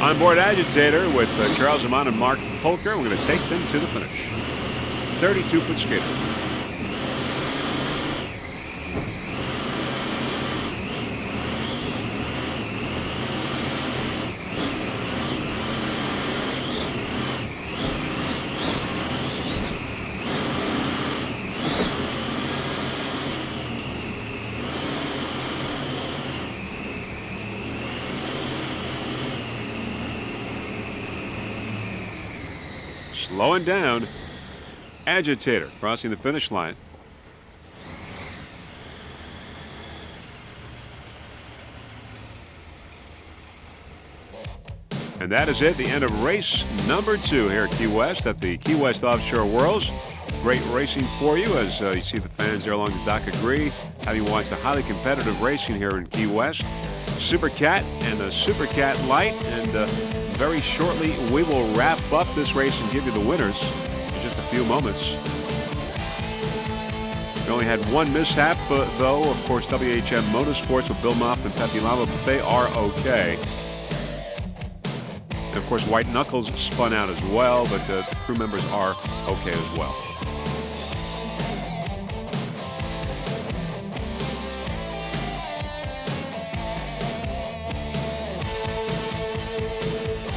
Onboard Agitator with Charles Amon and Mark Polker. We're going to take them to the finish. 32-foot skater. Slowing down. Agitator crossing the finish line. And that is it, the end of race number 2 here at Key West at the Key West Offshore Worlds. Great racing for you as you see the fans there along the dock agree. Having watched the highly competitive racing here in Key West. Supercat and the Supercat Light, and very shortly we will wrap up this race and give you the winners in just a few moments. We only had one mishap, though. Of course, WHM Motorsports with Bill Moff and Pepe Lava, but they are okay. And of course, White Knuckles spun out as well, but the crew members are okay as well.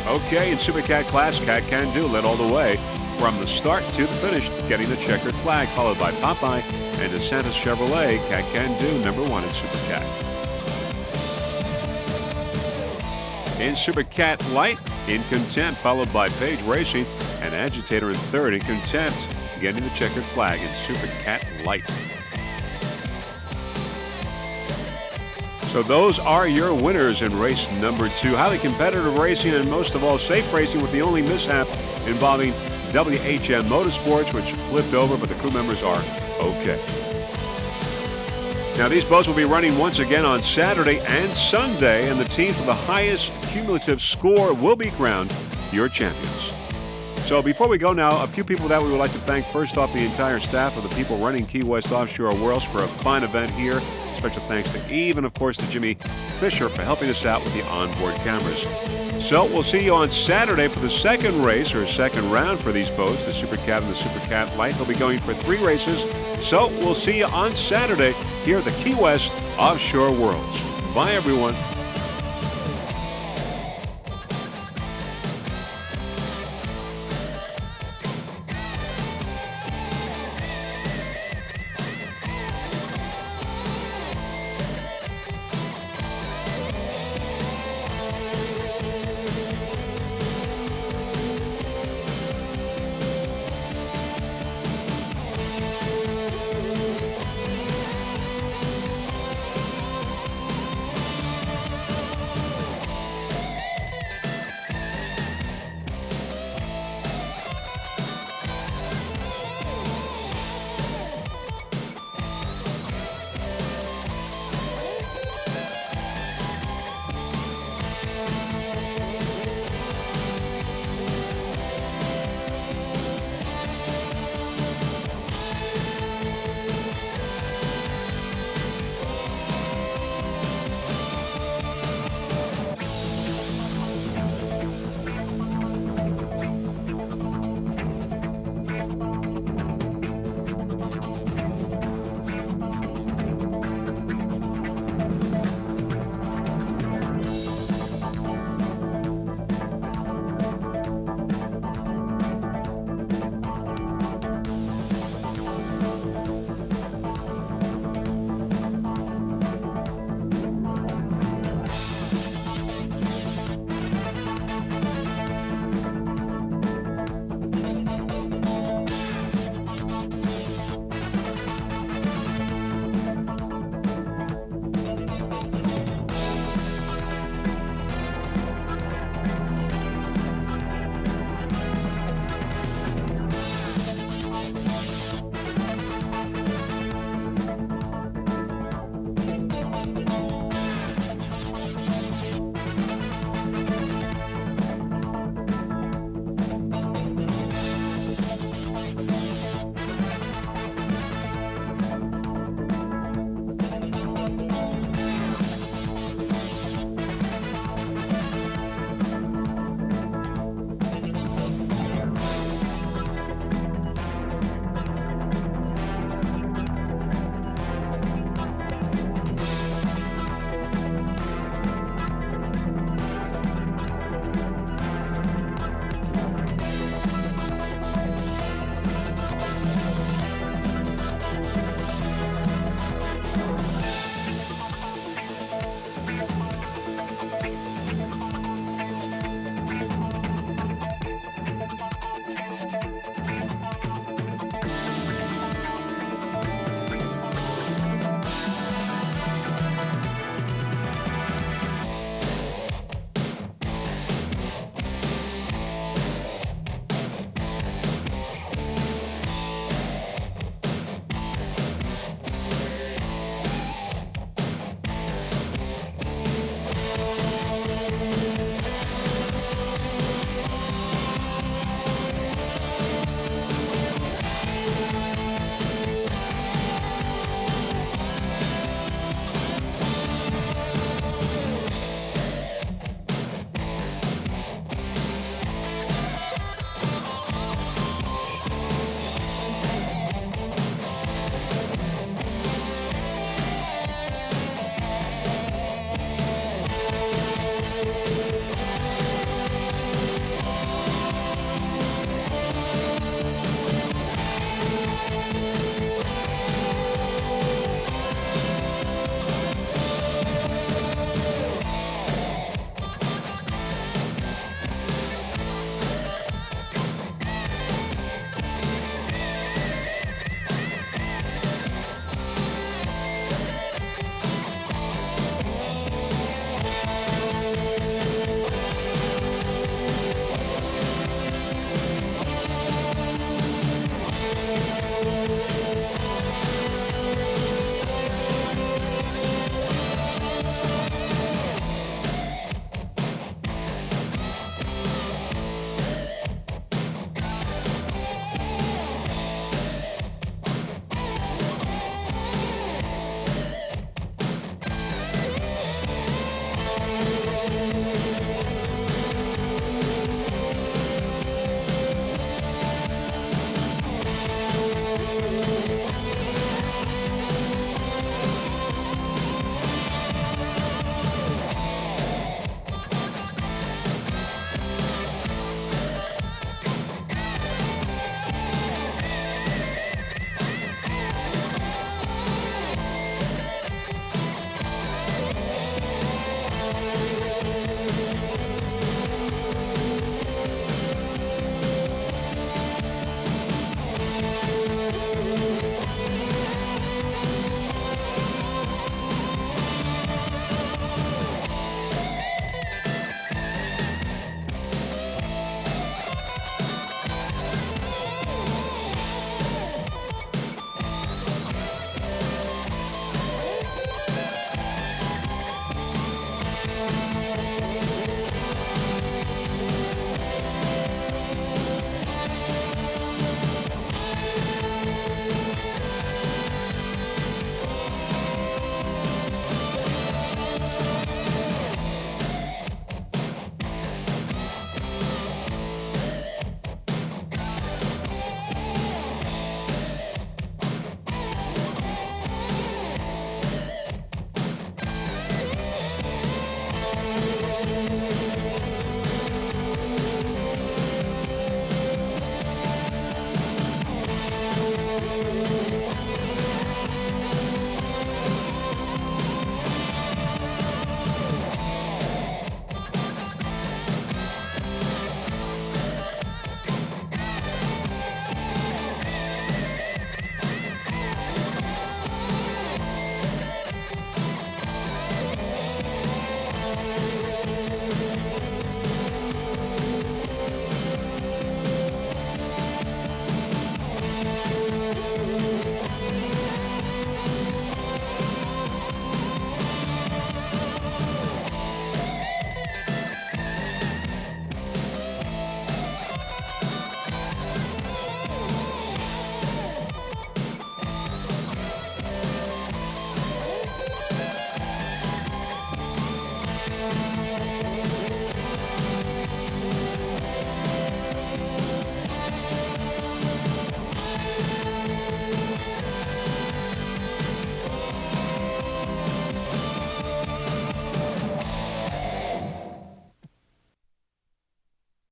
Okay, in Supercat class, Cat Can Do led all the way from the start to the finish, getting the checkered flag, followed by Popeye and DeSantis Chevrolet. Cat Can Do, #1 in Supercat. In Supercat Light, In Contempt, followed by Page Racing and Agitator in third. In Contempt, getting the checkered flag in Supercat Light. So those are your winners in race number 2. Highly competitive racing and most of all safe racing, with the only mishap involving WHM Motorsports, which flipped over, but the crew members are okay. Now these boats will be running once again on Saturday and Sunday, and the teams with the highest cumulative score will be crowned your champions. So before we go now, a few people that we would like to thank. First off, the entire staff of the people running Key West Offshore Worlds for a fine event here. Special thanks to Eve and, of course, to Jimmy Fisher for helping us out with the onboard cameras. So we'll see you on Saturday for the second race, or second round for these boats, the Supercat and the Supercat Light. They'll be going for 3 races. So we'll see you on Saturday here at the Key West Offshore Worlds. Bye, everyone.